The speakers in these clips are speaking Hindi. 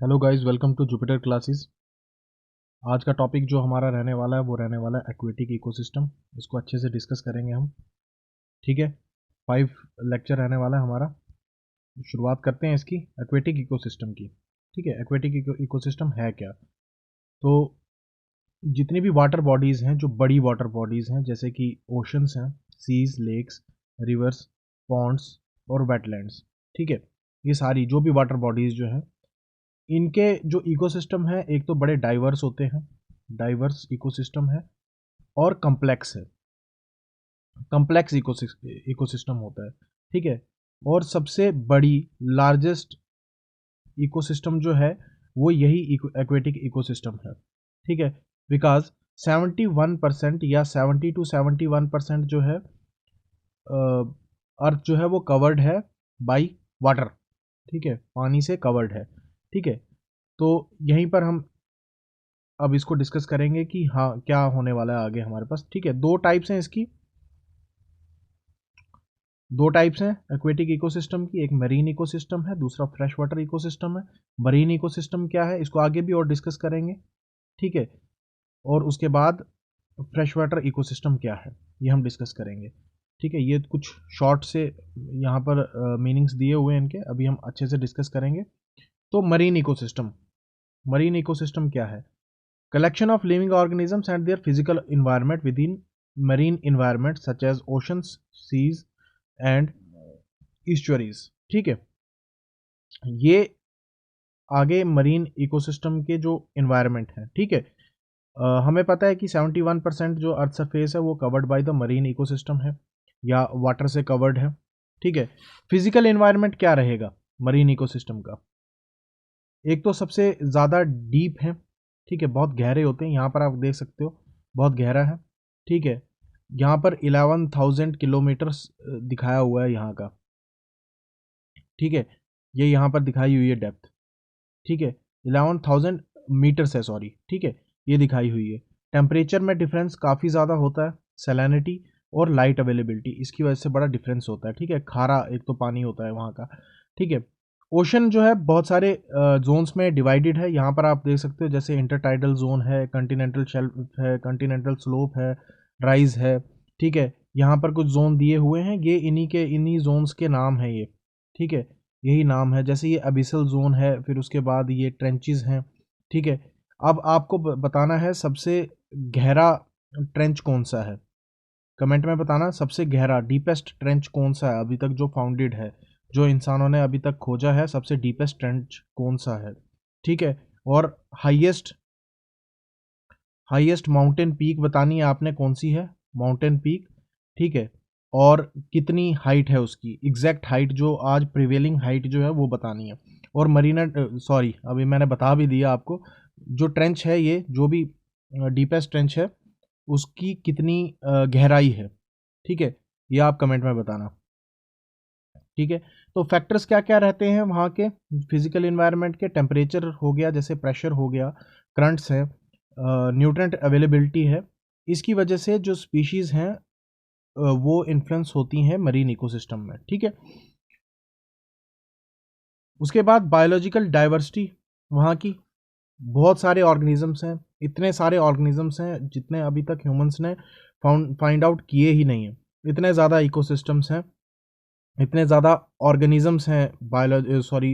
Hello guys, welcome to Jupiter classes. आज का टॉपिक जो हमारा रहने वाला है वो रहने वाला है एक्वेटिक इकोसिस्टम। इसको अच्छे से डिस्कस करेंगे हम। ठीक है, 5 लेक्चर रहने वाला है हमारा। शुरुआत करते हैं इसकी एक्वेटिक इकोसिस्टम की। ठीक है, एक्वेटिक इकोसिस्टम है क्या? तो जितनी भी वाटर बॉडीज़ हैं, जो बड़ी वाटर बॉडीज़ हैं, जैसे कि ओशंस हैं, सीज, लेक्स, रिवर्स, पॉन्ड्स और वेटलैंड्स। ठीक है, ये सारी जो भी वाटर बॉडीज़ जो हैं, इनके जो इकोसिस्टम है, एक तो बड़े डाइवर्स होते हैं, डाइवर्स इकोसिस्टम है, और कम्प्लेक्स है, कम्प्लेक्स इकोसिस्टम होता है। ठीक है, और सबसे बड़ी लार्जेस्ट इकोसिस्टम जो है वो यही एक्वेटिक इकोसिस्टम है। ठीक है, बिकॉज 71% या 70 to 71% जो है अर्थ जो है वो कवर्ड है बाई वाटर। ठीक है, पानी से कवर्ड है। ठीक है, तो यहीं पर हम अब इसको डिस्कस करेंगे कि हाँ क्या होने वाला है आगे हमारे पास। ठीक है, दो टाइप्स हैं एक्वेटिक इकोसिस्टम की। एक मरीन इकोसिस्टम है, दूसरा फ्रेश वाटर इकोसिस्टम है। मरीन इकोसिस्टम क्या है, इसको आगे भी और डिस्कस करेंगे। ठीक है, और उसके बाद फ्रेश वाटर इकोसिस्टम क्या है ये हम डिस्कस करेंगे। ठीक है, ये कुछ शॉर्ट से यहाँ पर मीनिंग्स दिए हुए हैं इनके, अभी हम अच्छे से डिस्कस करेंगे। तो मरीन इकोसिस्टम क्या है? Collection of living organisms and their physical environment within marine environment such as oceans, seas and estuaries। ठीक है, ये आगे मरीन इकोसिस्टम के जो इन्वायरमेंट है। ठीक है, हमें पता है कि 71% जो अर्थ सरफेस है वो covered by the marine ecosystem है या वाटर से कवर्ड है। ठीक है, फिजिकल इन्वायरमेंट क्या रहेगा मरीन इकोसिस्टम का? एक तो सबसे ज़्यादा डीप है। ठीक है, बहुत गहरे होते हैं, यहाँ पर आप देख सकते हो बहुत गहरा है। ठीक है, यहाँ पर 11,000 किलोमीटर्स दिखाया हुआ है यहाँ का। ठीक है, ये यहाँ पर दिखाई हुई है डेप्थ। ठीक है, 11,000 मीटर्स है, सॉरी। ठीक है, ये दिखाई हुई है। टेम्परेचर में डिफरेंस काफ़ी ज़्यादा होता है, सैलिनिटी और लाइट अवेलेबिलिटी, इसकी वजह से बड़ा डिफरेंस होता है। ठीक है, खारा एक तो पानी होता है वहाँ का। ठीक है, ओशन जो है बहुत सारे जोन्स में डिवाइडेड है। यहाँ पर आप देख सकते हो, जैसे इंटरटाइडल जोन है, कंटिनेंटल शेल्फ है, कंटिनेंटल स्लोप है, राइज है। ठीक है, यहाँ पर कुछ जोन दिए हुए हैं, ये इन्हीं जोन्स के नाम है ये। ठीक है, यही नाम है, जैसे ये अबिसल जोन है, फिर उसके बाद ये ट्रेंचेस हैं। ठीक है, अब आपको बताना है सबसे गहरा ट्रेंच कौन सा है। कमेंट में बताना सबसे गहरा डीपेस्ट ट्रेंच कौन सा है अभी तक जो फाउंडेड है, जो इंसानों ने अभी तक खोजा है, सबसे डीपेस्ट ट्रेंच कौन सा है। ठीक है, और हाईएस्ट हाईएस्ट माउंटेन पीक बतानी है आपने, कौन सी है माउंटेन पीक। ठीक है, और कितनी हाइट है उसकी, एग्जैक्ट हाइट जो आज प्रिवेलिंग हाइट जो है वो बतानी है। और मरीना, सॉरी अभी मैंने बता भी दिया आपको, जो ट्रेंच है ये जो भी डीपेस्ट ट्रेंच है उसकी कितनी गहराई है। ठीक है, ये आप कमेंट में बताना। ठीक है, तो फैक्टर्स क्या क्या रहते हैं वहाँ के फिजिकल इन्वायरमेंट के? टेम्परेचर हो गया, जैसे प्रेशर हो गया, करंट्स है, न्यूट्रेंट अवेलेबिलिटी है। इसकी वजह से जो स्पीशीज़ हैं वो इन्फ्लुएंस होती हैं मरीन इकोसिस्टम में। ठीक है, उसके बाद बायोलॉजिकल डाइवर्सिटी वहाँ की, बहुत सारे ऑर्गेनिजम्स हैं, इतने सारे ऑर्गेनिजम्स हैं जितने अभी तक ह्यूमंस ने फाइंड आउट किए ही नहीं हैं। इतने ज़्यादा इकोसिस्टम्स हैं, इतने ज़्यादा ऑर्गेनिजम्स हैं,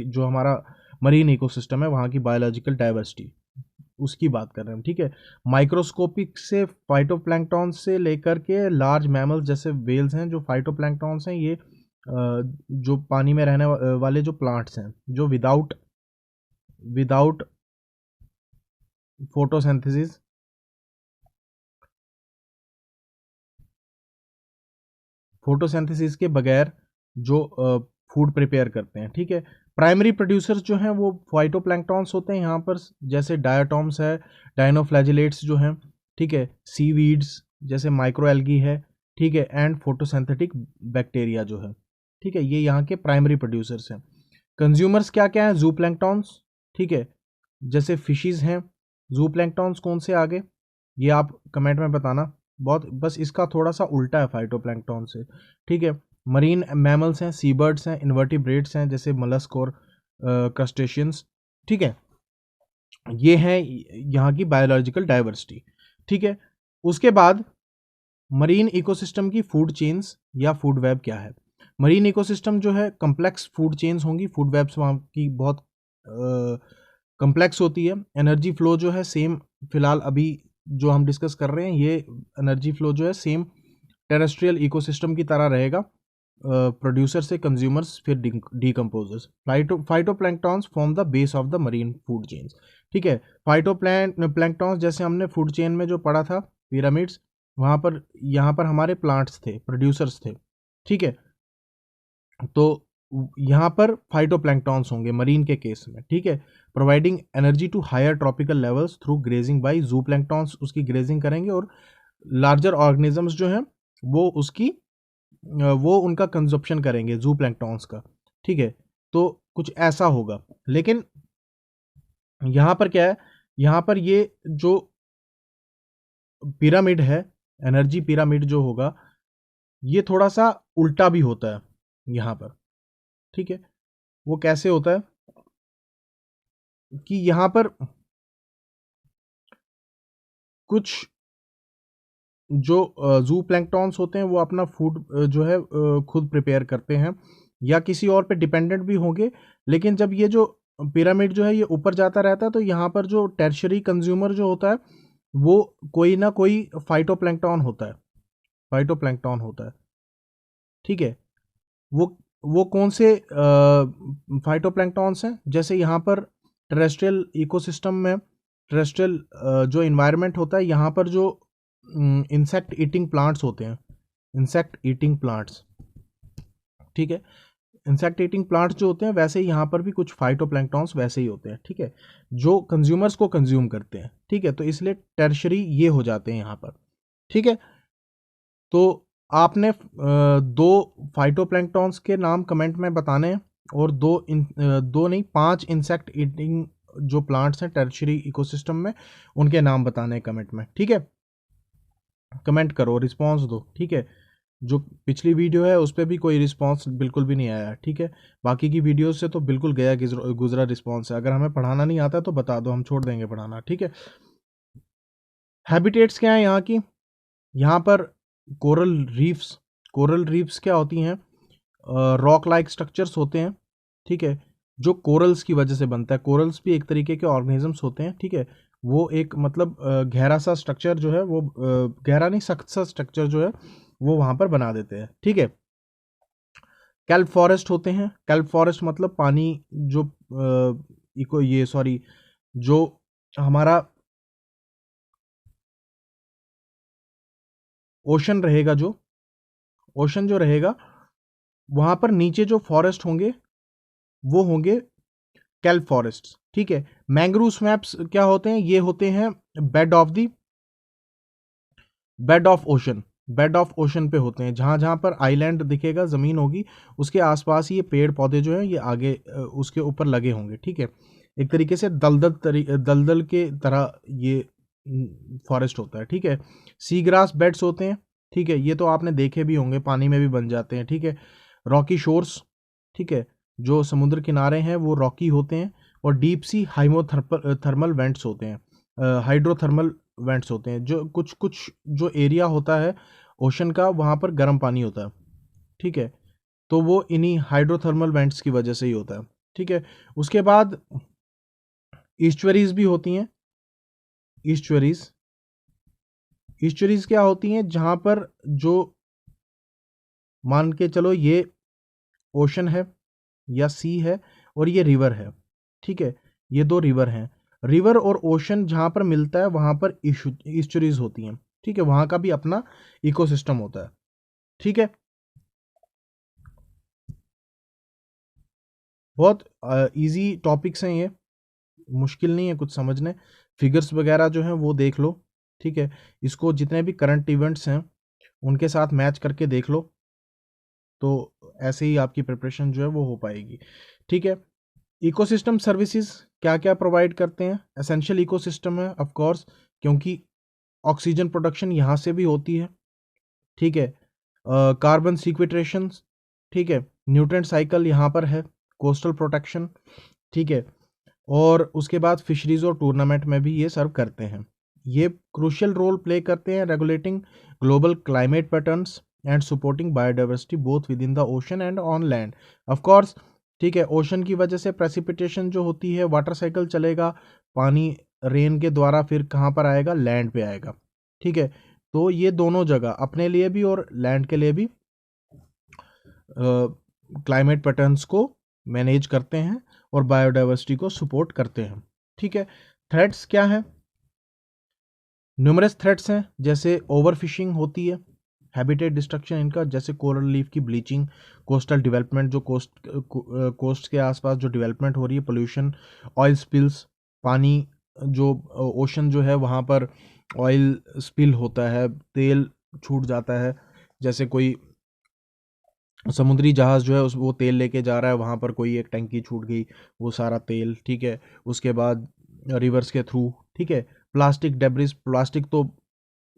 जो हमारा मरीन इकोसिस्टम है वहाँ की बायोलॉजिकल डाइवर्सिटी, उसकी बात कर रहे हैं हम। ठीक है, माइक्रोस्कोपिक से फाइटोप्लैंक्टन से लेकर के लार्ज मैमल्स जैसे वेल्स हैं, जो फाइटोप्लैंक्टन्स हैं, ये जो पानी में रहने वाले जो प्लांट्स हैं, जो विदाउट फोटोसिंथेसिस फोटोसिंथेसिस के बगैर जो फूड प्रिपेयर करते हैं। ठीक है, प्राइमरी प्रोड्यूसर्स जो हैं वो फाइटोप्लैंक्टन्स होते हैं यहाँ पर, जैसे डायटॉम्स है, डायनोफ्लैजिलेट्स जो हैं। ठीक है, सीवीड्स जैसे माइक्रोएल्गी है। ठीक है, एंड फोटोसिंथेटिक बैक्टीरिया जो है। ठीक है, ये यहाँ के प्राइमरी प्रोड्यूसर्स हैं। कंज्यूमर्स क्या क्या हैं? जूप्लैंक्टन्स। ठीक है, जैसे फिशेस हैं। जूप्लैंक्टन्स कौन से आगे, ये आप कमेंट में बताना। बहुत बस इसका थोड़ा सा उल्टा है फाइटोप्लैंक्टन से। ठीक है, मरीन मैमल्स हैं, सीबर्ड्स हैं, इन्वर्टिब्रेट्स हैं, जैसे मलस्क और क्रस्टेशियंस। ठीक है, ये है यहाँ की बायोलॉजिकल डाइवर्सिटी। ठीक है, उसके बाद मरीन इकोसिस्टम की फूड चेन्स या फूड वेब क्या है। मरीन इकोसिस्टम जो है कम्प्लेक्स फूड चेन्स होंगी, फूड वेब्स वहाँ की बहुत कम्प्लेक्स होती है। एनर्जी फ्लो जो है सेम, फिलहाल अभी जो हम डिस्कस कर रहे हैं ये एनर्जी फ्लो जो है सेम टेरेस्ट्रियल इकोसिस्टम की तरह रहेगा, प्रोड्यूसर से कंज्यूमर्स फिर decomposers. Phytoplanktons form the base of the marine food chains. ठीक है, प्लैंक्टॉन्स जैसे हमने फूड चेन में जो पढ़ा था पिरामिड्स, वहाँ पर यहाँ पर हमारे प्लांट्स थे, प्रोड्यूसर्स थे। ठीक है, तो यहाँ पर फाइटोप्लैंक्टॉन्स होंगे मरीन के केस में। ठीक है, providing energy to higher tropical levels through grazing by zooplanktons, उसकी ग्रेजिंग करेंगे, और लार्जर ऑर्गेनिजम्स जो हैं वो उसकी वो उनका कंजप्शन करेंगे जू प्लैंक्टॉन्स का। ठीक है, तो कुछ ऐसा होगा। लेकिन यहाँ पर क्या है, यहाँ पर ये जो पिरामिड है, एनर्जी पिरामिड जो होगा, ये थोड़ा सा उल्टा भी होता है यहाँ पर। ठीक है, वो कैसे होता है कि यहाँ पर कुछ जो जू प्लैंक्टॉन्स होते हैं वो अपना फूड जो है खुद प्रिपेयर करते हैं या किसी और पे डिपेंडेंट भी होंगे। लेकिन जब ये जो पिरामिड जो है ये ऊपर जाता रहता है तो यहाँ पर जो टर्शियरी कंज्यूमर जो होता है वो कोई ना कोई फाइटोप्लैंक्टॉन होता है, फाइटोप्लैंक्टॉन होता है। ठीक है, वो वो कौन से फाइटोप्लैंक्टॉन्स हैं, जैसे यहाँ पर टेरेस्ट्रियल इकोसिस्टम में, टेरेस्ट्रियल जो इन्वायरमेंट होता है यहाँ पर जो इंसेक्ट ईटिंग प्लांट्स होते हैं, इंसेक्ट ईटिंग प्लांट्स। ठीक है, इंसेक्ट ईटिंग प्लांट्स जो होते हैं वैसे ही यहाँ पर भी कुछ फाइटोप्लैंक्टॉन्स वैसे ही होते हैं। ठीक है, जो कंज्यूमर्स को कंज्यूम करते हैं। ठीक है, तो इसलिए टर्शरी ये हो जाते हैं यहाँ पर। ठीक है, तो आपने दो फाइटोप्लैंक्टॉन्स के नाम कमेंट में बताने हैं, और दो नहीं 5 इंसेक्ट ईटिंग जो प्लांट्स हैं टर्शरी इकोसिस्टम में उनके नाम बताने हैं कमेंट में। ठीक है, कमेंट करो, रिस्पॉन्स दो। ठीक है, जो पिछली वीडियो है उस पर भी कोई रिस्पॉन्स बिल्कुल भी नहीं आया। ठीक है, बाकी की वीडियो से तो बिल्कुल गया गुजरा रिस्पॉन्स है। अगर हमें पढ़ाना नहीं आता तो बता दो, हम छोड़ देंगे पढ़ाना। ठीक है, हैबिटेट्स क्या है यहाँ की, यहाँ पर कोरल रीफ्स, कोरल रीफ्स क्या होती हैं, रॉक लाइक स्ट्रक्चर्स होते हैं। ठीक है, जो कोरल्स की वजह से बनता है, कोरल्स भी एक तरीके के ऑर्गेनिजम्स होते हैं। ठीक है, वो एक मतलब गहरा सा स्ट्रक्चर जो है वो गहरा नहीं सख्त सा स्ट्रक्चर जो है वो वहाँ पर बना देते हैं। ठीक है, कैल्प फॉरेस्ट होते हैं, कैल्प फॉरेस्ट मतलब पानी जो इको ये सॉरी जो हमारा ओशन रहेगा, जो ओशन जो रहेगा वहाँ पर नीचे जो फॉरेस्ट होंगे वो होंगे कैल्प फॉरेस्ट। ठीक है, मैंग्रोव स्वैम्प्स क्या होते हैं, ये होते हैं bed of ocean, bed of ocean पे होते हैं। जहाँ जहाँ पर आइलैंड दिखेगा, ज़मीन होगी, उसके आसपास ये पेड़ पौधे जो हैं ये आगे उसके ऊपर लगे होंगे। ठीक है, एक तरीके से दलदल के तरह ये फॉरेस्ट होता है। ठीक है, सी ग्रास बेड्स होते हैं। ठीक है, ये तो आपने देखे भी होंगे, पानी में भी बन जाते हैं। ठीक है, रॉकी शोर्स, ठीक है, जो समुद्र किनारे हैं वो रॉकी होते हैं, और डीप सी हाइमोथर्मल वेंट्स होते हैं, हाइड्रोथर्मल वेंट्स होते हैं। जो कुछ कुछ जो एरिया होता है ओशन का वहाँ पर गर्म पानी होता है। ठीक है, तो वो इन्हीं हाइड्रोथर्मल वेंट्स की वजह से ही होता है। ठीक है, उसके बाद ईस्चुअरीज भी होती हैं। ईस्चुअरीज, ईस्चुअरीज क्या होती हैं, जहाँ पर जो मान के चलो ये ओशन है या सी है और ये रिवर है। ठीक है, ये दो रिवर हैं, रिवर और ओशन जहाँ पर मिलता है वहाँ पर ईस्चुरीज होती हैं। ठीक है, वहाँ का भी अपना इकोसिस्टम होता है। ठीक है, बहुत इजी टॉपिक्स हैं ये, मुश्किल नहीं है कुछ समझने। फिगर्स वगैरह जो हैं वो देख लो। ठीक है, इसको जितने भी करंट इवेंट्स हैं उनके साथ मैच करके देख लो, तो ऐसे ही आपकी प्रिपरेशन जो है वो हो पाएगी। ठीक है, इकोसिस्टम सर्विसेज क्या क्या प्रोवाइड करते हैं, एसेंशियल इकोसिस्टम है ऑफ कोर्स, क्योंकि ऑक्सीजन प्रोडक्शन यहाँ से भी होती है। ठीक है, कार्बन सीक्वेस्ट्रेशन, ठीक है, न्यूट्रिएंट साइकिल यहाँ पर है, कोस्टल प्रोटेक्शन। ठीक है, और उसके बाद फिशरीज और टूर्नामेंट में भी ये सर्व करते हैं। ये क्रूशियल रोल प्ले करते हैं regulating global climate patterns and supporting biodiversity both with in the ocean and on land. Of course, ठीक है, ओशन की वजह से प्रेसिपिटेशन जो होती है, वाटर साइकिल चलेगा, पानी रेन के द्वारा फिर कहाँ पर आएगा, लैंड पे आएगा। ठीक है, तो ये दोनों जगह अपने लिए भी और लैंड के लिए भी क्लाइमेट पैटर्न्स को मैनेज करते हैं और बायोडाइवर्सिटी को सपोर्ट करते हैं। ठीक है, थ्रेट्स क्या है? न्यूमरस थ्रेट्स हैं, जैसे ओवरफिशिंग होती है, हैबिटेट डिस्ट्रक्शन इनका, जैसे कोरल लीफ की ब्लीचिंग, कोस्टल डेवलपमेंट, जो कोस्ट के आसपास जो डेवलपमेंट हो रही है, पोल्यूशन, ऑयल स्पिल्स, पानी जो ओशन जो है वहाँ पर ऑयल स्पिल होता है, तेल छूट जाता है, जैसे कोई समुद्री जहाज जो है उस वो तेल लेके जा रहा है, वहाँ पर कोई एक टंकी छूट गई, वो सारा तेल। ठीक है, उसके बाद रिवर्स के थ्रू। ठीक है, प्लास्टिक डेब्रिस, प्लास्टिक तो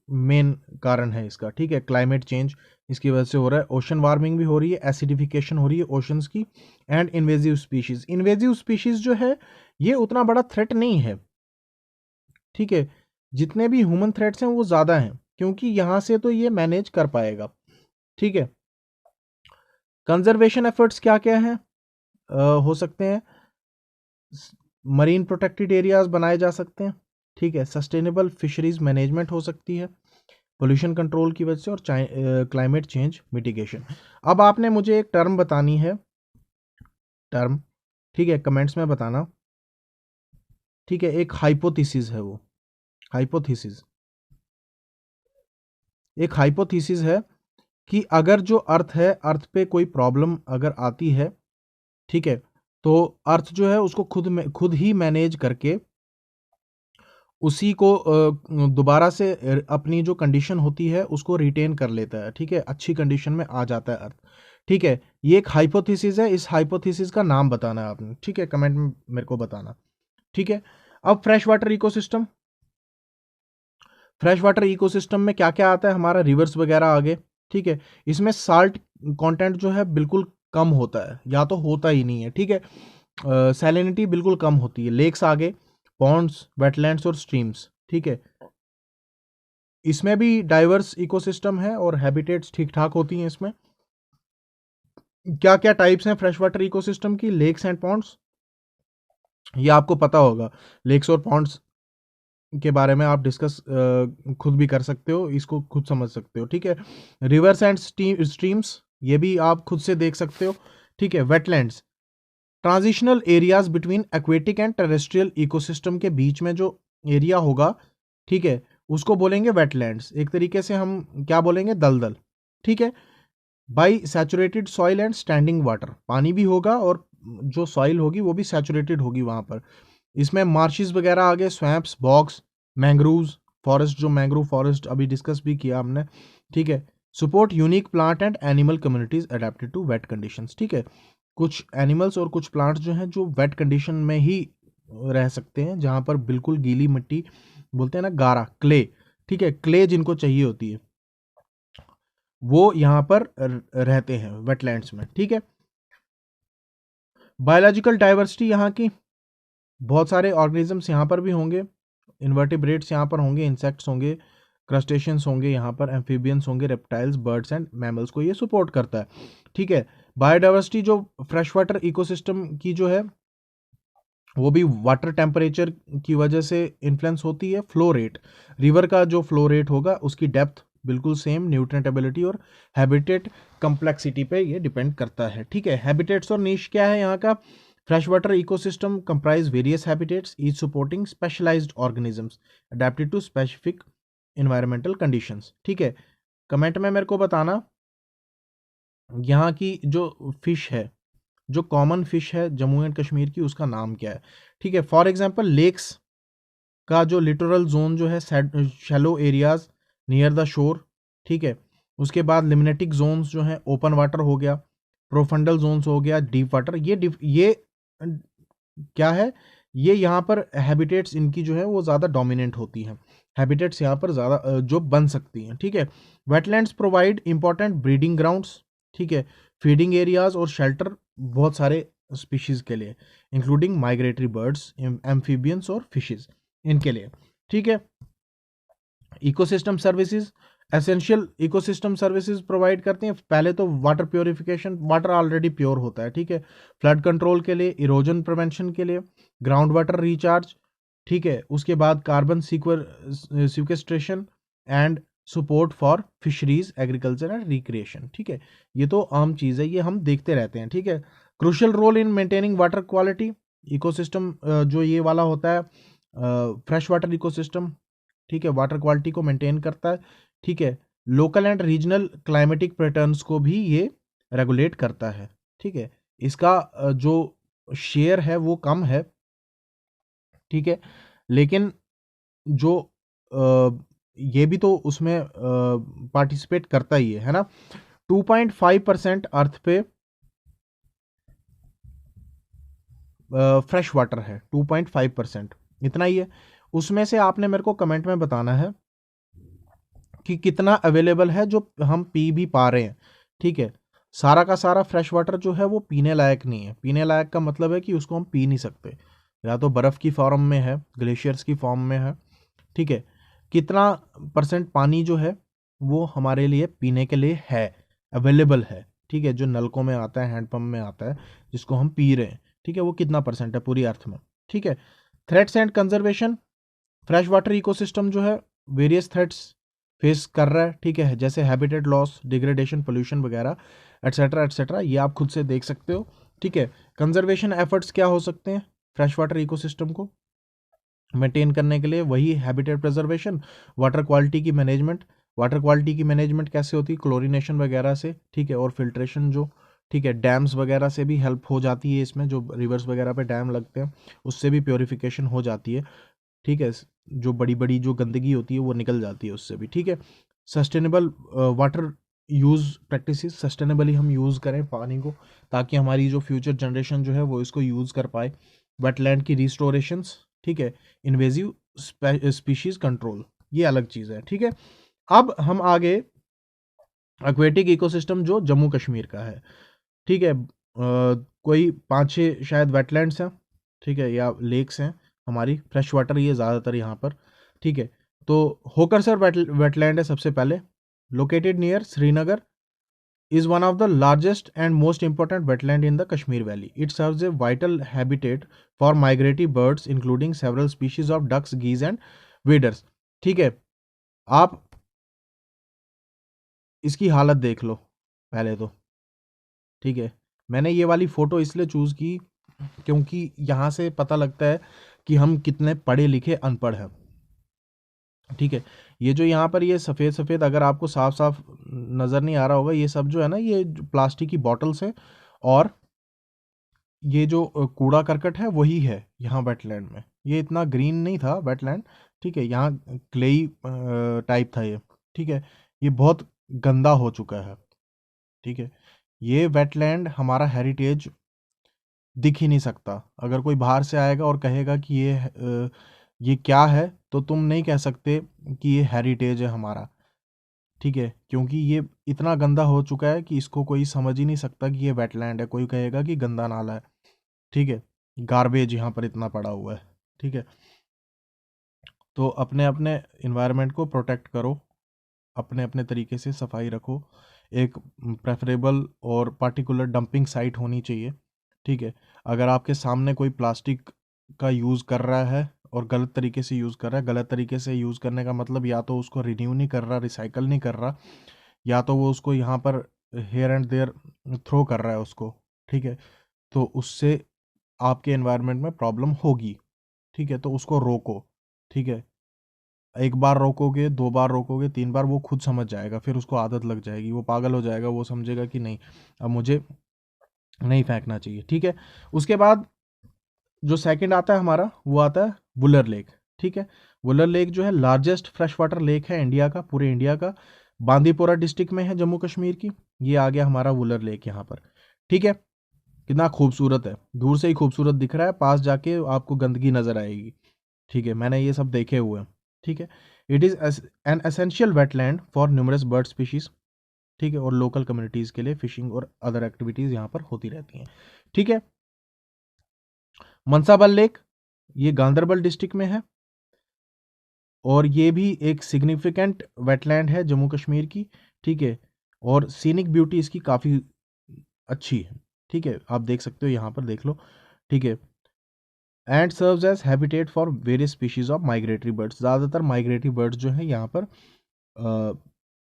मेन कारण है इसका। ठीक है, क्लाइमेट चेंज इसकी वजह से हो रहा है, ओशन वार्मिंग भी हो रही है, एसिडिफिकेशन हो रही है ओशंस की, and invasive species. Invasive species जो है ये उतना बड़ा थ्रेट नहीं है। ठीक है, जितने भी ह्यूमन थ्रेट्स हैं वो ज़्यादा हैं, क्योंकि यहाँ से तो ये मैनेज कर पाएगा। ठीक है, कंजर्वेशन एफर्ट्स क्या क्या हैं? हो सकते हैं मरीन प्रोटेक्टेड एरियाज बनाए जा सकते हैं। ठीक है, सस्टेनेबल फिशरीज मैनेजमेंट हो सकती है पोल्यूशन कंट्रोल की वजह से, और क्लाइमेट चेंज मिटिगेशन। अब आपने मुझे एक टर्म बतानी है, टर्म, ठीक है, कमेंट्स में बताना। ठीक है, एक हाइपोथेसिस है वो, हाइपोथेसिस, एक हाइपोथेसिस है कि अगर जो अर्थ है, अर्थ पे कोई प्रॉब्लम अगर आती है, ठीक है, तो अर्थ जो है उसको खुद ही मैनेज करके उसी को दोबारा से अपनी जो कंडीशन होती है उसको रिटेन कर लेता है। ठीक है, अच्छी कंडीशन में आ जाता है अर्थ। ठीक है, ये एक हाइपोथेसिस है, इस हाइपोथेसिस का नाम बताना है आपने। ठीक है, कमेंट में मेरे को बताना। ठीक है, अब fresh water ecosystem, fresh water ecosystem में क्या क्या आता है? हमारा रिवर्स वगैरह आगे। ठीक है, इसमें साल्ट कंटेंट जो है बिल्कुल कम होता है, या तो होता ही नहीं है। ठीक है, सैलिनिटी बिल्कुल कम होती है। लेक्स आगे, पॉन्ड्स, वेटलैंड्स और स्ट्रीम्स। ठीक है, इसमें भी डाइवर्स इकोसिस्टम है और हैबिटेट्स ठीक ठाक होती हैं इसमें। क्या क्या टाइप्स हैं फ्रेश वाटर इकोसिस्टम की? लेक्स एंड पॉन्ड्स, ये आपको पता होगा। लेक्स और पॉन्ड्स के बारे में आप डिस्कस खुद भी कर सकते हो, इसको खुद समझ सकते हो। ठीक है, रिवर्स एंड स्ट्रीम्स, ये भी आप खुद से देख सकते हो। ठीक है, wetlands, transitional areas between aquatic and terrestrial ecosystem के बीच में जो एरिया होगा, ठीक है, उसको बोलेंगे वेटलैंड्स। एक तरीके से हम क्या बोलेंगे? दलदल। ठीक है, by saturated soil and standing water, पानी भी होगा और जो सॉइल होगी वो भी सैचुरेटेड होगी वहाँ पर। इसमें मार्शिस वगैरह आ गए, स्वैम्प्स, बॉग्स, मैंग्रोव्स फॉरेस्ट, जो मैंग्रोव फॉरेस्ट अभी डिस्कस भी किया हमने। ठीक है, support unique plant and animal communities adapted to wet conditions. ठीक है, कुछ एनिमल्स और कुछ प्लांट्स जो हैं जो वेट कंडीशन में ही रह सकते हैं, जहाँ पर बिल्कुल गीली मिट्टी, बोलते हैं ना गारा, क्ले। ठीक है, क्ले जिनको चाहिए होती है वो यहाँ पर रहते हैं वेटलैंड्स में। ठीक है, बायोलॉजिकल डाइवर्सिटी यहाँ की, बहुत सारे ऑर्गेनिजम्स यहाँ पर भी होंगे, इन्वर्टिब्रेट्स यहाँ पर होंगे, इंसेक्ट्स होंगे, क्रस्टेशियंस होंगे, यहाँ पर एम्फीबियंस होंगे, रेप्टाइल्स, बर्ड्स एंड मैमल्स को ये सपोर्ट करता है। ठीक है, बायोडाइवर्सिटी जो फ्रेश वाटर इकोसिस्टम की जो है वो भी वाटर टेम्परेचर की वजह से इन्फ्लुएंस होती है। फ्लो रेट, रिवर का जो फ्लो रेट होगा उसकी डेप्थ बिल्कुल सेम, न्यूट्रिएंट एबिलिटी और हैबिटेट कम्प्लेक्सिटी पे ये डिपेंड करता है। ठीक है, हैबिटेट्स और नीश क्या है यहाँ का? Fresh water ecosystem comprise various habitats each supporting specialised organisms adapted to specific environmental conditions. ठीक है, कमेंट में मेरे को बताना यहाँ की जो फिश है, जो कॉमन फिश है जम्मू एंड कश्मीर की, उसका नाम क्या है? ठीक है, फॉर एग्जांपल लेक्स का जो लिटोरल जोन जो है, shallow areas near the shore. ठीक है, उसके बाद लिमिनेटिक जोन्स जो हैं, ओपन वाटर हो गया, प्रोफंडल जोन्स हो गया, डीप वाटर। ये क्या है? ये यहाँ पर हैबिटेट्स इनकी जो है वो ज़्यादा डोमिनेंट होती हैं, हैबिटेट्स यहाँ पर ज़्यादा जो बन सकती हैं। ठीक है, wetlands provide important breeding grounds. ठीक है, फीडिंग एरियाज और शेल्टर बहुत सारे स्पीशीज के लिए। इंक्लूडिंग माइग्रेटरी बर्ड्स, एम्फीबियंस और फिशेज, इनके लिए। ठीक है। Ecosystem services, essential ecosystem services provide करते हैं। पहले तो water purification, water already pure होता है, ठीक है, फ्लड कंट्रोल के लिए, इरोजन प्रिवेंशन के लिए, ग्राउंड वाटर रिचार्ज, ठीक है, उसके बाद carbon sequestration and support for fisheries, agriculture and recreation. ठीक है, ये तो आम चीज़ है, ये हम देखते रहते हैं। ठीक है। Crucial role in maintaining water quality, ecosystem जो ये वाला होता है फ्रेश वाटर इकोसिस्टम, ठीक है, वाटर क्वालिटी को मेंटेन करता है। ठीक है। Local and regional climatic patterns को भी ये रेगुलेट करता है। ठीक है। इसका जो शेयर है वो कम है, ठीक है, लेकिन जो ये भी तो उसमें पार्टिसिपेट करता ही है ना। 2.5% अर्थ पे फ्रेश वाटर है, 2.5%, इतना ही है। उसमें से आपने मेरे को कमेंट में बताना है कि कितना अवेलेबल है जो हम पी भी पा रहे हैं। ठीक है। सारा का सारा फ्रेश वाटर जो है वो पीने लायक नहीं है। पीने लायक का मतलब है कि उसको हम पी नहीं सकते, या तो बर्फ़ की फॉर्म में है, ग्लेशियर्स की फॉर्म में है। ठीक है। कितना परसेंट पानी जो है वो हमारे लिए पीने के लिए है, अवेलेबल है, ठीक है, जो नलकों में आता है, हैंडपम्प में आता है, जिसको हम पी रहे हैं, ठीक है, वो कितना परसेंट है पूरी अर्थ में। ठीक है। Threats and conservation, fresh water ecosystem जो है वेरियस थ्रेट्स फेस कर रहा है, ठीक है, जैसे हैबिटेट लॉस, डिग्रेडेशन, पोल्यूशन वगैरह, एटसेट्रा एटसेट्रा, ये आप खुद से देख सकते हो। ठीक है। कंजर्वेशन एफर्ट्स क्या हो सकते हैं फ्रेश वाटर इकोसिस्टम को मेंटेन करने के लिए? वही हैबिटेट प्रिजर्वेशन, वाटर क्वालिटी की मैनेजमेंट। वाटर क्वालिटी की मैनेजमेंट कैसे होती है? क्लोरीनेशन वगैरह से, ठीक है, और फिल्ट्रेशन जो, ठीक है, डैम्स वगैरह से भी हेल्प हो जाती है इसमें, जो रिवर्स वगैरह पे डैम लगते हैं उससे भी प्योरिफिकेशन हो जाती है। ठीक है। जो बड़ी बड़ी जो गंदगी होती है वो निकल जाती है उससे भी। ठीक है। Sustainable water use practices, sustainably हम यूज़ करें पानी को, ताकि हमारी जो फ्यूचर जनरेशन जो है वो इसको यूज़ कर पाए। वेटलैंड की रिस्टोरेशंस, ठीक है, इन्वेजिव स्पीशीज कंट्रोल, ये अलग चीज़ है। ठीक है। अब हम आगे एक्वेटिक इकोसिस्टम जो जम्मू कश्मीर का है, ठीक है, कोई 5-6 शायद वेटलैंड्स हैं, ठीक है, या लेक्स हैं हमारी, फ्रेश वाटर ये ज़्यादातर यहाँ पर। ठीक है। तो होकरसर वेटलैंड है सबसे पहले, located near Srinagar, is one of the largest and most important wetland in the Kashmir Valley. It serves a vital habitat for migratory birds, including several species of ducks, geese and waders. ठीक है। आप इसकी हालत देख लो पहले तो। ठीक है। मैंने ये वाली फ़ोटो इसलिए चूज़ की क्योंकि यहाँ से पता लगता है कि हम कितने पढ़े लिखे अनपढ़ हैं। ठीक है। ये जो यहाँ पर ये सफ़ेद सफ़ेद अगर आपको साफ साफ नज़र नहीं आ रहा होगा, ये सब जो है ना, ये प्लास्टिक की बॉटल्स हैं, और ये जो कूड़ा करकट है वही है यहाँ वेटलैंड में। ये इतना ग्रीन नहीं था वेटलैंड, ठीक है, यहाँ क्लेई टाइप था ये। ठीक है। ये बहुत गंदा हो चुका है। ठीक है। ये वेटलैंड हमारा हेरिटेज दिख ही नहीं सकता। अगर कोई बाहर से आएगा और कहेगा कि ये क्या है, तो तुम नहीं कह सकते कि ये हेरिटेज है हमारा। ठीक है। क्योंकि ये इतना गंदा हो चुका है कि इसको कोई समझ ही नहीं सकता कि ये वेटलैंड है। कोई कहेगा कि गंदा नाला है। ठीक है। गार्बेज यहाँ पर इतना पड़ा हुआ है। ठीक है। तो अपने अपने इन्वायरमेंट को प्रोटेक्ट करो, अपने अपने तरीके से सफाई रखो। एक प्रेफरेबल और पार्टिकुलर डंपिंग साइट होनी चाहिए। ठीक है। अगर आपके सामने कोई प्लास्टिक का यूज़ कर रहा है और गलत तरीके से यूज़ कर रहा है, गलत तरीके से यूज़ करने का मतलब या तो उसको रिन्यू नहीं कर रहा, रिसाइकल नहीं कर रहा, या तो वो उसको यहाँ पर हेयर एंड देयर थ्रो कर रहा है उसको। ठीक है। तो उससे आपके एनवायरनमेंट में प्रॉब्लम होगी। ठीक है। तो उसको रोको। ठीक है। एक बार रोकोगे, 2 बार रोकोगे, 3 बार, वो खुद समझ जाएगा, फिर उसको आदत लग जाएगी, वो पागल हो जाएगा, वो समझेगा कि नहीं, अब मुझे नहीं फेंकना चाहिए। ठीक है। उसके बाद जो सेकंड आता है हमारा, वो आता है वुलर लेक। ठीक है। वुलर लेक जो है लार्जेस्ट फ्रेश वाटर लेक है इंडिया का, पूरे इंडिया का, बांदीपोरा डिस्ट्रिक्ट में है जम्मू कश्मीर की। ये आ गया हमारा वुलर लेक यहाँ पर। ठीक है। कितना खूबसूरत है, दूर से ही खूबसूरत दिख रहा है, पास जाके आपको गंदगी नजर आएगी। ठीक है। मैंने ये सब देखे हुए हैं। ठीक है। It is an essential wetland for numerous bird species. ठीक है। और लोकल कम्युनिटीज़ के लिए फिशिंग और अदर एक्टिविटीज़ यहाँ पर होती रहती हैं। ठीक है। मनसाबल लेक ये गांधरबल डिस्ट्रिक्ट में है और ये भी एक सिग्निफिकेंट वेटलैंड है जम्मू कश्मीर की, ठीक है। और सीनिक ब्यूटी इसकी काफ़ी अच्छी है, ठीक है, आप देख सकते हो यहाँ पर देख लो, ठीक है। And serves as habitat for various species of migratory birds, ज़्यादातर माइग्रेटरी बर्ड्स जो हैं यहाँ पर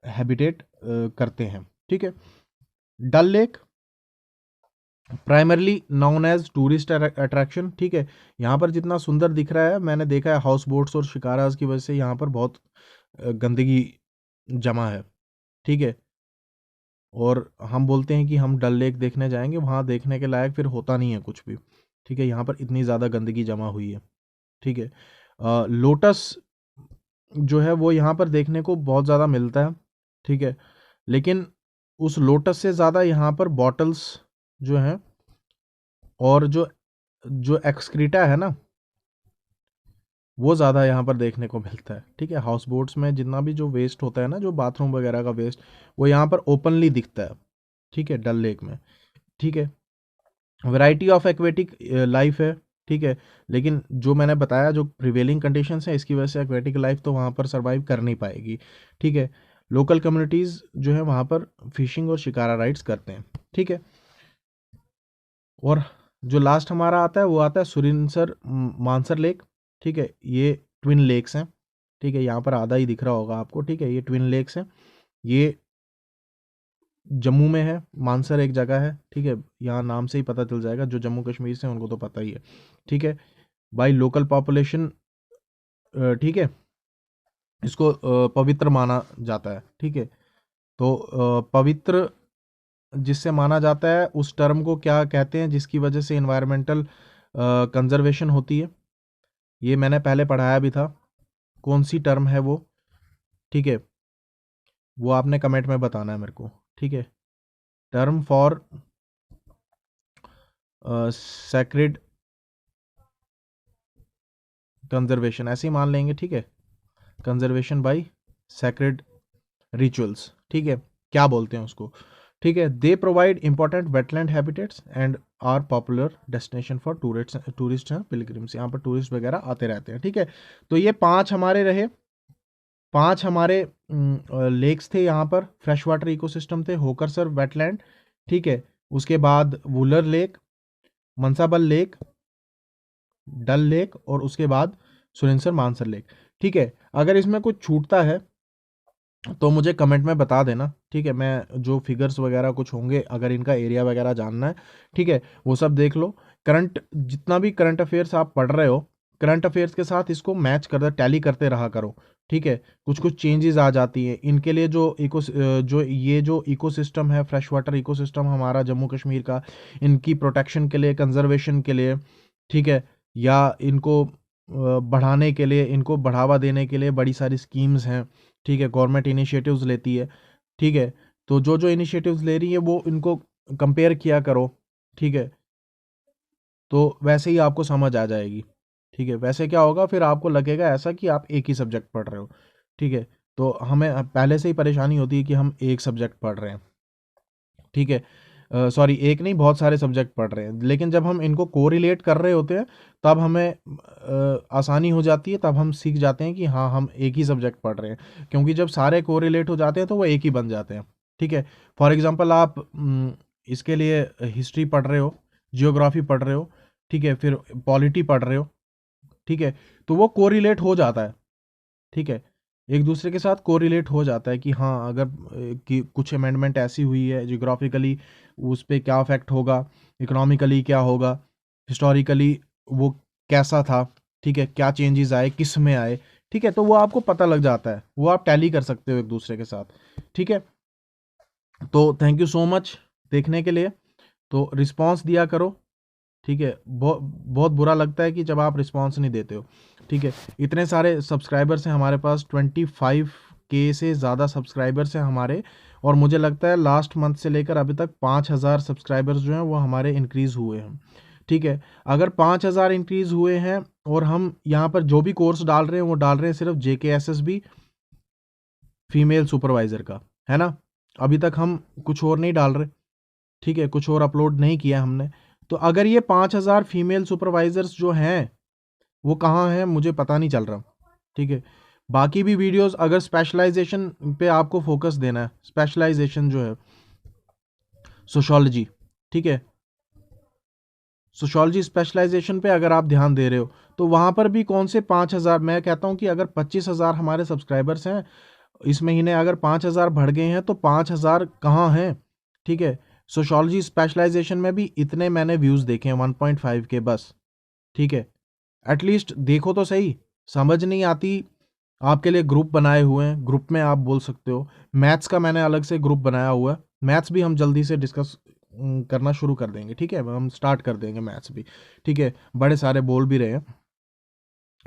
हैबिटेट करते हैं, ठीक है। Dal lake primarily known as tourist attraction, ठीक है। यहाँ पर जितना सुंदर दिख रहा है, मैंने देखा है हाउस बोट्स और शिकाराज की वजह से यहाँ पर बहुत गंदगी जमा है, ठीक है। और हम बोलते हैं कि हम डल लेक देखने जाएंगे, वहाँ देखने के लायक फिर होता नहीं है कुछ भी, ठीक है। यहाँ पर इतनी ज़्यादा गंदगी जमा हुई है, ठीक है। लोटस जो है वो यहाँ पर देखने को बहुत ज़्यादा मिलता है, ठीक है। लेकिन उस लोटस से ज़्यादा यहाँ पर बॉटल्स जो हैं और जो जो एक्सक्रीटा है ना, वो ज़्यादा यहाँ पर देखने को मिलता है, ठीक है। हाउस बोट्स में जितना भी जो वेस्ट होता है ना, जो बाथरूम वगैरह का वेस्ट, वो यहाँ पर ओपनली दिखता है, ठीक है, डल लेक में, ठीक है। वैरायटी ऑफ एक्वेटिक लाइफ है, ठीक है। लेकिन जो मैंने बताया जो प्रिवेलिंग कंडीशंस हैं, इसकी वजह से एक्वेटिक लाइफ तो वहाँ पर सर्वाइव कर नहीं पाएगी, ठीक है। लोकल कम्युनिटीज़ जो है वहाँ पर फिशिंग और शिकारा राइड्स करते हैं, ठीक है। और जो लास्ट हमारा आता है वो आता है सुरिनसर मानसर लेक, ठीक है। ये ट्विन लेक्स हैं, ठीक है, यहाँ पर आधा ही दिख रहा होगा आपको, ठीक है। ये ट्विन लेक्स हैं, ये जम्मू में है, मानसर एक जगह है, ठीक है। यहाँ नाम से ही पता चल जाएगा, जो जम्मू कश्मीर से उनको तो पता ही है, ठीक है। बाई लोकल पॉपुलेशन, ठीक है, इसको पवित्र माना जाता है, ठीक है। तो पवित्र जिससे माना जाता है उस टर्म को क्या कहते हैं जिसकी वजह से इन्वायरमेंटल कंजर्वेशन होती है, ये मैंने पहले पढ़ाया भी था, कौन सी टर्म है वो, ठीक है, वो आपने कमेंट में बताना है मेरे को, ठीक है। टर्म फॉर सैक्रेड कंजर्वेशन ऐसे ही मान लेंगे, ठीक है। कंजर्वेशन बाय सैक्रेड रिचुअल्स, ठीक है, क्या बोलते हैं उसको, ठीक है। They provide important wetland habitats and are popular destination for tourist and pilgrims, यहाँ पर टूरिस्ट वगैरह आते रहते हैं, ठीक है। तो ये 5 हमारे रहे, 5 हमारे लेक्स थे यहाँ पर, फ्रेश वाटर इकोसिस्टम थे, होकरसर वेटलैंड, ठीक है। उसके बाद वुलर लेक, मनसाबल लेक, डल लेक और उसके बाद सुरेंसर मानसर लेक, ठीक है। अगर इसमें कुछ छूटता है तो मुझे कमेंट में बता देना, ठीक है। मैं जो फिगर्स वगैरह कुछ होंगे, अगर इनका एरिया वगैरह जानना है, ठीक है, वो सब देख लो। करंट जितना भी करंट अफेयर्स आप पढ़ रहे हो, करंट अफेयर्स के साथ इसको मैच करते टैली करते रहा करो, ठीक है। कुछ कुछ चेंजेस आ जाती हैं इनके लिए, जो इकोसिस्टम है, फ्रेश वाटर इकोसिस्टम हमारा जम्मू कश्मीर का, इनकी प्रोटेक्शन के लिए, कंजर्वेशन के लिए, ठीक है, या इनको बढ़ाने के लिए, इनको बढ़ावा देने के लिए बड़ी सारी स्कीम्स हैं, ठीक है। गवर्नमेंट इनिशिएटिव्स लेती है, ठीक है। तो जो जो इनिशिएटिव्स ले रही है वो इनको कंपेयर किया करो, ठीक है। तो वैसे ही आपको समझ आ जाएगी, ठीक है। वैसे क्या होगा, फिर आपको लगेगा ऐसा कि आप एक ही सब्जेक्ट पढ़ रहे हो, ठीक है। तो हमें पहले से ही परेशानी होती है कि हम एक सब्जेक्ट पढ़ रहे हैं, ठीक है, सॉरी एक नहीं, बहुत सारे सब्जेक्ट पढ़ रहे हैं। लेकिन जब हम इनको कोरिलेट कर रहे होते हैं तब हमें आसानी हो जाती है, तब हम सीख जाते हैं कि हाँ हम एक ही सब्जेक्ट पढ़ रहे हैं, क्योंकि जब सारे कोरिलेट हो जाते हैं तो वो एक ही बन जाते हैं, ठीक है। फॉर एग्जांपल आप इसके लिए हिस्ट्री पढ़ रहे हो, जियोग्राफी पढ़ रहे हो, ठीक है, फिर पॉलिटी पढ़ रहे हो, ठीक है, तो वो कोरिलेट हो जाता है, ठीक है, एक दूसरे के साथ कोरिलेट हो जाता है कि हाँ अगर कि कुछ अमेंडमेंट ऐसी हुई है जियोग्राफिकली, उस पर क्या अफेक्ट होगा, इकोनॉमिकली क्या होगा, हिस्टोरिकली वो कैसा था, ठीक है, क्या चेंजेस आए, किस में आए, ठीक है। तो वो आपको पता लग जाता है, वो आप टैली कर सकते हो एक दूसरे के साथ, ठीक है। तो थैंक यू सो मच देखने के लिए। तो रिस्पॉन्स दिया करो, ठीक है। बहुत बहुत बुरा लगता है कि जब आप रिस्पॉन्स नहीं देते हो, ठीक है। इतने सारे सब्सक्राइबर्स हैं हमारे पास, 25K से ज़्यादा सब्सक्राइबर्स हैं हमारे, और मुझे लगता है लास्ट मंथ से लेकर अभी तक 5000 सब्सक्राइबर्स जो हैं वो हमारे इंक्रीज़ हुए हैं, ठीक है। अगर 5000 इंक्रीज़ हुए हैं और हम यहाँ पर जो भी कोर्स डाल रहे हैं वो डाल रहे हैं सिर्फ JKSSB फीमेल सुपरवाइज़र का, है ना। अभी तक हम कुछ और नहीं डाल रहे, ठीक है, कुछ और अपलोड नहीं किया हमने। तो अगर ये 5000 फीमेल सुपरवाइजर्स जो हैं वो कहाँ हैं मुझे पता नहीं चल रहा, ठीक है। बाकी भी वीडियोस, अगर स्पेशलाइजेशन पे आपको फोकस देना है, स्पेशलाइजेशन जो है सोशोलॉजी, ठीक है, सोशोलॉजी स्पेशलाइजेशन पे अगर आप ध्यान दे रहे हो तो वहाँ पर भी कौन से 5000, मैं कहता हूँ कि अगर 25,000 हमारे सब्सक्राइबर्स हैं इस महीने, अगर 5000 बढ़ गए हैं तो 5000 कहाँ हैं, ठीक है। सोशोलॉजी स्पेशलाइजेशन में भी इतने मैंने व्यूज़ देखे हैं 1.5 के बस, ठीक है। एटलीस्ट देखो तो सही, समझ नहीं आती, आपके लिए ग्रुप बनाए हुए हैं, ग्रुप में आप बोल सकते हो। मैथ्स का मैंने अलग से ग्रुप बनाया हुआ है, मैथ्स भी हम जल्दी से डिस्कस करना शुरू कर देंगे, ठीक है, हम स्टार्ट कर देंगे मैथ्स भी, ठीक है, बड़े सारे बोल भी रहे हैं,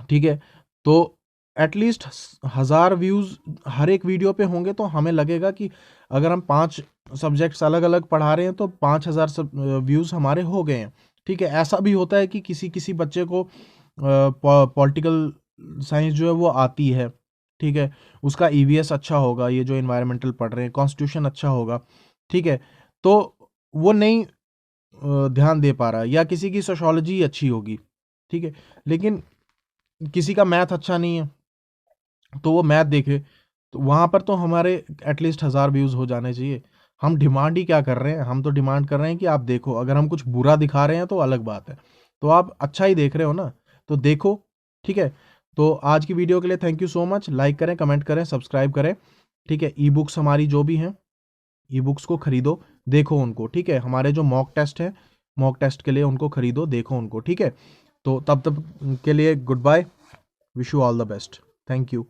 ठीक है। तो एटलीस्ट 1000 व्यूज़ हर एक वीडियो पे होंगे तो हमें लगेगा कि अगर हम 5 सब्जेक्ट्स अलग अलग पढ़ा रहे हैं तो 5000 व्यूज़ हमारे हो गए हैं, ठीक है। ऐसा भी होता है कि किसी किसी बच्चे को पॉलिटिकल साइंस जो है वो आती है, ठीक है, उसका ईवीएस अच्छा होगा, ये जो इन्वायरमेंटल पढ़ रहे हैं, कॉन्स्टिट्यूशन अच्छा होगा, ठीक है, तो वो नहीं ध्यान दे पा रहा, या किसी की सोशोलॉजी अच्छी होगी, ठीक है, लेकिन किसी का मैथ अच्छा नहीं है तो वो मैथ देखे, तो वहाँ पर तो हमारे एटलीस्ट 1000 व्यूज़ हो जाने चाहिए। हम डिमांड ही क्या कर रहे हैं, हम तो डिमांड कर रहे हैं कि आप देखो, अगर हम कुछ बुरा दिखा रहे हैं तो अलग बात है, तो आप अच्छा ही देख रहे हो ना, तो देखो, ठीक है। तो आज की वीडियो के लिए thank you so much, like करें, कमेंट करें, सब्सक्राइब करें, ठीक है। ई बुक्स हमारी जो भी हैं, ई बुक्स को खरीदो, देखो उनको, ठीक है। हमारे जो मॉक टेस्ट है, मॉक टेस्ट के लिए उनको खरीदो, देखो उनको, ठीक है। तो तब तक के लिए good bye, wish you all the best, thank you.